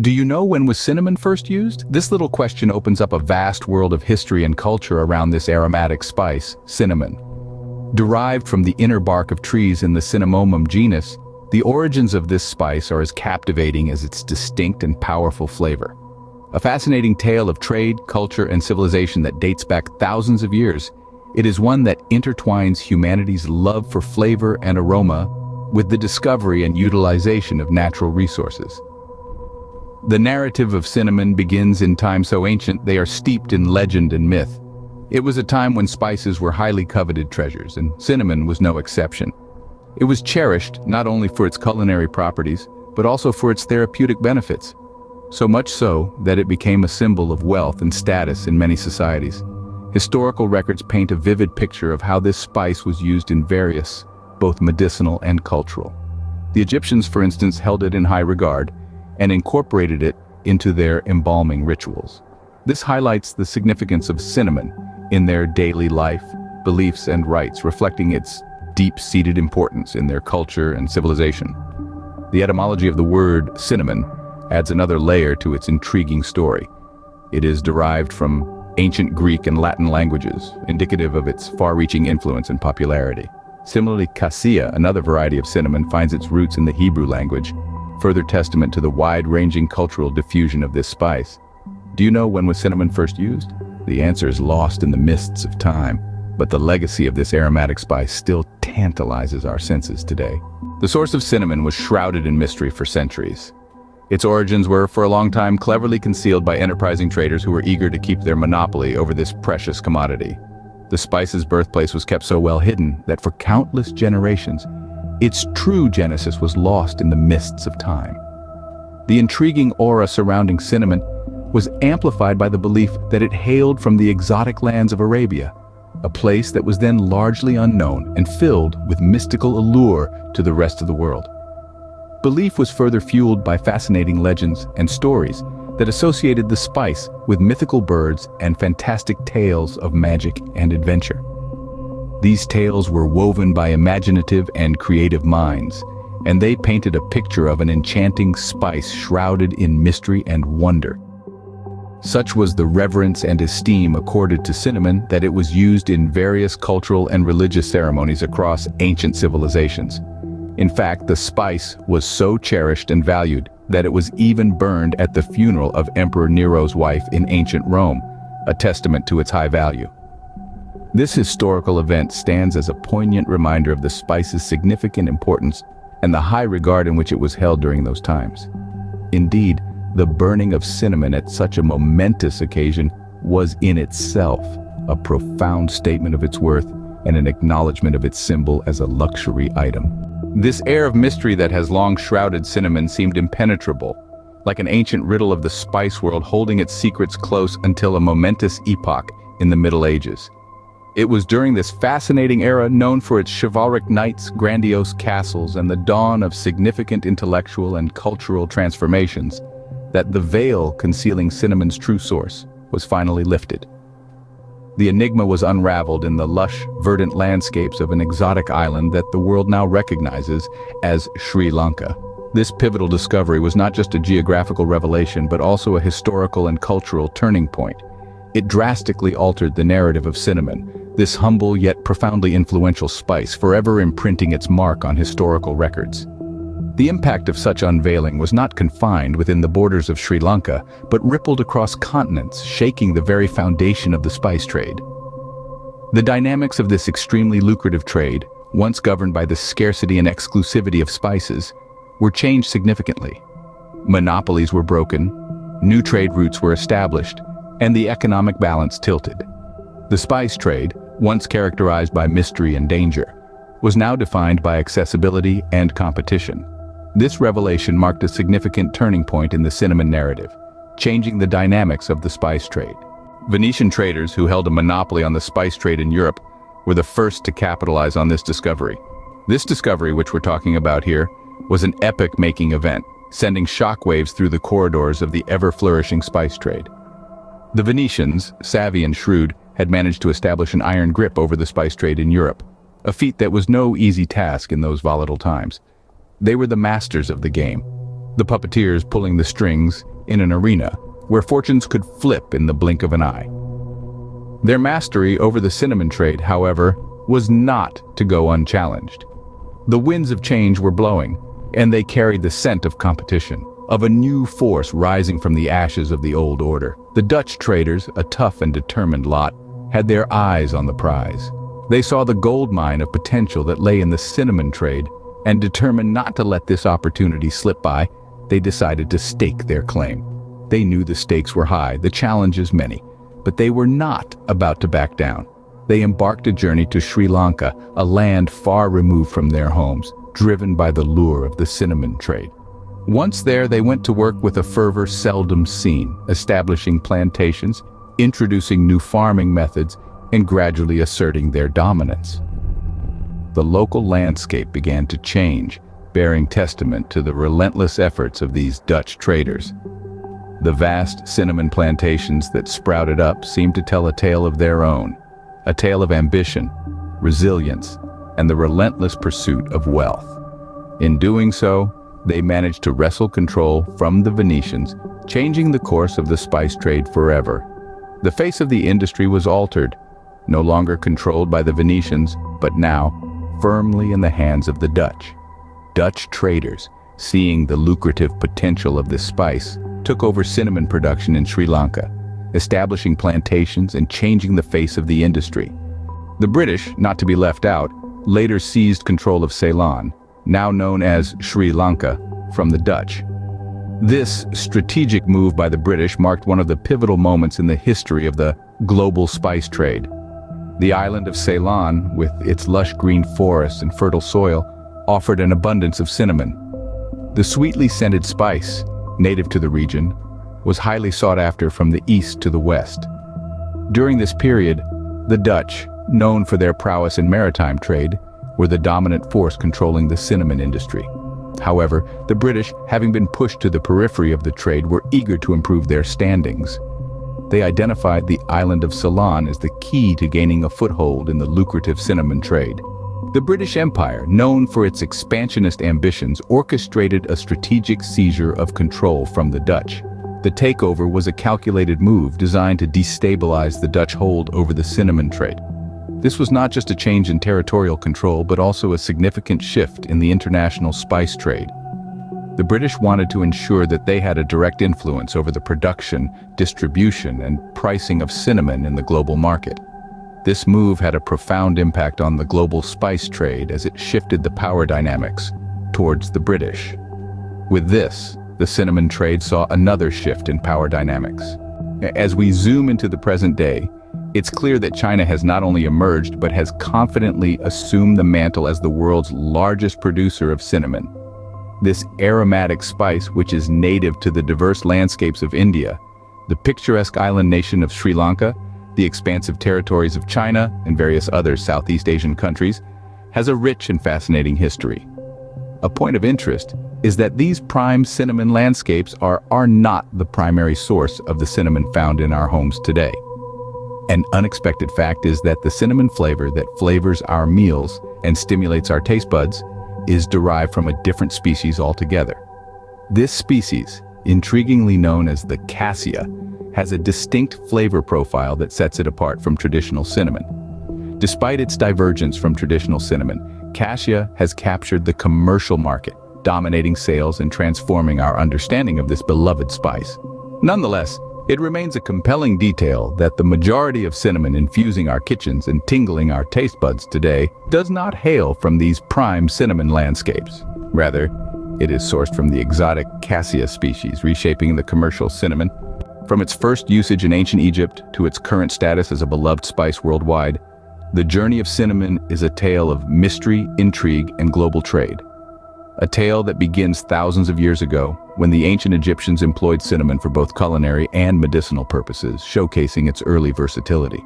Do you know when was cinnamon first used? This little question opens up a vast world of history and culture around this aromatic spice, cinnamon. Derived from the inner bark of trees in the Cinnamomum genus, the origins of this spice are as captivating as its distinct and powerful flavor. A fascinating tale of trade, culture, and civilization that dates back thousands of years, it is one that intertwines humanity's love for flavor and aroma with the discovery and utilization of natural resources. The narrative of cinnamon begins in time so ancient they are steeped in legend and myth. It was a time when spices were highly coveted treasures, and cinnamon was no exception. It was cherished not only for its culinary properties, but also for its therapeutic benefits. So much so that it became a symbol of wealth and status in many societies. Historical records paint a vivid picture of how this spice was used in various, both medicinal and cultural. The Egyptians, for instance, held it in high regard and incorporated it into their embalming rituals. This highlights the significance of cinnamon in their daily life, beliefs, and rites, reflecting its deep-seated importance in their culture and civilization. The etymology of the word cinnamon adds another layer to its intriguing story. It is derived from ancient Greek and Latin languages, indicative of its far-reaching influence and popularity. Similarly, cassia, another variety of cinnamon, finds its roots in the Hebrew language, further testament to the wide-ranging cultural diffusion of this spice. Do you know when was cinnamon first used? The answer is lost in the mists of time, but the legacy of this aromatic spice still tantalizes our senses today. The source of cinnamon was shrouded in mystery for centuries. Its origins were, for a long time, cleverly concealed by enterprising traders who were eager to keep their monopoly over this precious commodity. The spice's birthplace was kept so well hidden that for countless generations, its true genesis was lost in the mists of time. The intriguing aura surrounding cinnamon was amplified by the belief that it hailed from the exotic lands of Arabia, a place that was then largely unknown and filled with mystical allure to the rest of the world. Belief was further fueled by fascinating legends and stories that associated the spice with mythical birds and fantastic tales of magic and adventure. These tales were woven by imaginative and creative minds, and they painted a picture of an enchanting spice shrouded in mystery and wonder. Such was the reverence and esteem accorded to cinnamon that it was used in various cultural and religious ceremonies across ancient civilizations. In fact, the spice was so cherished and valued that it was even burned at the funeral of Emperor Nero's wife in ancient Rome, a testament to its high value. This historical event stands as a poignant reminder of the spice's significant importance and the high regard in which it was held during those times. Indeed, the burning of cinnamon at such a momentous occasion was in itself a profound statement of its worth and an acknowledgement of its symbol as a luxury item. This air of mystery that has long shrouded cinnamon seemed impenetrable, like an ancient riddle of the spice world holding its secrets close until a momentous epoch in the Middle Ages. It was during this fascinating era, known for its chivalric knights, grandiose castles, and the dawn of significant intellectual and cultural transformations, that the veil concealing cinnamon's true source was finally lifted. The enigma was unraveled in the lush, verdant landscapes of an exotic island that the world now recognizes as Sri Lanka. This pivotal discovery was not just a geographical revelation, but also a historical and cultural turning point. It drastically altered the narrative of cinnamon, this humble yet profoundly influential spice, forever imprinting its mark on historical records. The impact of such unveiling was not confined within the borders of Sri Lanka, but rippled across continents, shaking the very foundation of the spice trade. The dynamics of this extremely lucrative trade, once governed by the scarcity and exclusivity of spices, were changed significantly. Monopolies were broken, new trade routes were established, and the economic balance tilted. The spice trade, once characterized by mystery and danger, was now defined by accessibility and competition. This revelation marked a significant turning point in the cinnamon narrative, changing the dynamics of the spice trade. Venetian traders who held a monopoly on the spice trade in Europe were the first to capitalize on this discovery. This discovery, which we're talking about here, was an epoch-making event, sending shockwaves through the corridors of the ever-flourishing spice trade. The Venetians, savvy and shrewd, had managed to establish an iron grip over the spice trade in Europe, a feat that was no easy task in those volatile times. They were the masters of the game, the puppeteers pulling the strings in an arena where fortunes could flip in the blink of an eye. Their mastery over the cinnamon trade, however, was not to go unchallenged. The winds of change were blowing, and they carried the scent of competition, of a new force rising from the ashes of the old order. The Dutch traders, a tough and determined lot, had their eyes on the prize. They saw the gold mine of potential that lay in the cinnamon trade, and determined not to let this opportunity slip by, they decided to stake their claim. They knew the stakes were high, the challenges many, but they were not about to back down. They embarked a journey to Sri Lanka, a land far removed from their homes, driven by the lure of the cinnamon trade. Once there, they went to work with a fervor seldom seen, establishing plantations, introducing new farming methods, and gradually asserting their dominance. The local landscape began to change, bearing testament to the relentless efforts of these Dutch traders. The vast cinnamon plantations that sprouted up seemed to tell a tale of their own, a tale of ambition, resilience, and the relentless pursuit of wealth. In doing so, they managed to wrestle control from the Venetians, changing the course of the spice trade forever. The face of the industry was altered, no longer controlled by the Venetians, but now firmly in the hands of the Dutch. Dutch traders, seeing the lucrative potential of this spice, took over cinnamon production in Sri Lanka, establishing plantations and changing the face of the industry. The British, not to be left out, later seized control of Ceylon, now known as Sri Lanka, from the Dutch. This strategic move by the British marked one of the pivotal moments in the history of the global spice trade. The island of Ceylon, with its lush green forests and fertile soil, offered an abundance of cinnamon. The sweetly scented spice, native to the region, was highly sought after from the east to the west. During this period, the Dutch, known for their prowess in maritime trade, were the dominant force controlling the cinnamon industry. However, the British, having been pushed to the periphery of the trade, were eager to improve their standings. They identified the island of Ceylon as the key to gaining a foothold in the lucrative cinnamon trade. The British Empire, known for its expansionist ambitions, orchestrated a strategic seizure of control from the Dutch. The takeover was a calculated move designed to destabilize the Dutch hold over the cinnamon trade. This was not just a change in territorial control, but also a significant shift in the international spice trade. The British wanted to ensure that they had a direct influence over the production, distribution, and pricing of cinnamon in the global market. This move had a profound impact on the global spice trade as it shifted the power dynamics towards the British. With this, the cinnamon trade saw another shift in power dynamics. As we zoom into the present day, it's clear that China has not only emerged but has confidently assumed the mantle as the world's largest producer of cinnamon. This aromatic spice, which is native to the diverse landscapes of India, the picturesque island nation of Sri Lanka, the expansive territories of China, and various other Southeast Asian countries, has a rich and fascinating history. A point of interest is that these prime cinnamon landscapes are not the primary source of the cinnamon found in our homes today. An unexpected fact is that the cinnamon flavor that flavors our meals and stimulates our taste buds is derived from a different species altogether. This species, intriguingly known as the cassia, has a distinct flavor profile that sets it apart from traditional cinnamon. Despite its divergence from traditional cinnamon, cassia has captured the commercial market, dominating sales and transforming our understanding of this beloved spice. Nonetheless, it remains a compelling detail that the majority of cinnamon infusing our kitchens and tingling our taste buds today does not hail from these prime cinnamon landscapes. Rather, it is sourced from the exotic cassia species, reshaping the commercial cinnamon. From its first usage in ancient Egypt to its current status as a beloved spice worldwide, the journey of cinnamon is a tale of mystery, intrigue, and global trade. A tale that begins thousands of years ago, when the ancient Egyptians employed cinnamon for both culinary and medicinal purposes, showcasing its early versatility.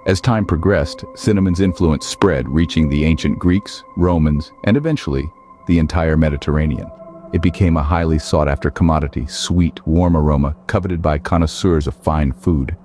As time progressed, cinnamon's influence spread, reaching the ancient Greeks, Romans, and eventually, the entire Mediterranean. It became a highly sought-after commodity, sweet, warm aroma, coveted by connoisseurs of fine food.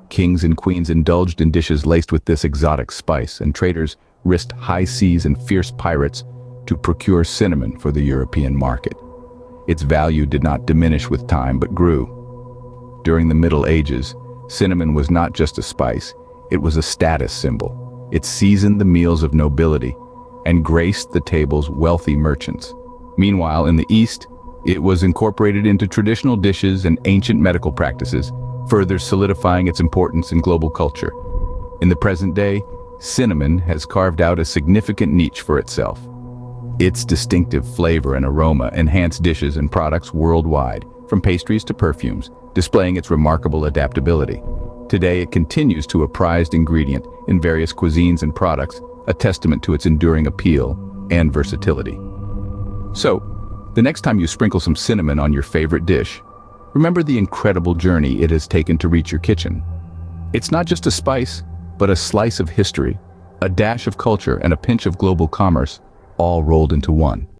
Kings and queens indulged in dishes laced with this exotic spice, and traders risked high seas and fierce pirates to procure cinnamon for the European market. its value did not diminish with time but grew. During the Middle Ages, cinnamon was not just a spice, it was a status symbol. It seasoned the meals of nobility and graced the tables of wealthy merchants. Meanwhile, in the East, it was incorporated into traditional dishes and ancient medical practices, further solidifying its importance in global culture. In the present day, cinnamon has carved out a significant niche for itself. Its distinctive flavor and aroma enhance dishes and products worldwide, from pastries to perfumes, displaying its remarkable adaptability. Today, it continues to a prized ingredient in various cuisines and products, a testament to its enduring appeal and versatility. So, the next time you sprinkle some cinnamon on your favorite dish, remember the incredible journey it has taken to reach your kitchen. It's not just a spice, but a slice of history, a dash of culture, and a pinch of global commerce, all rolled into one.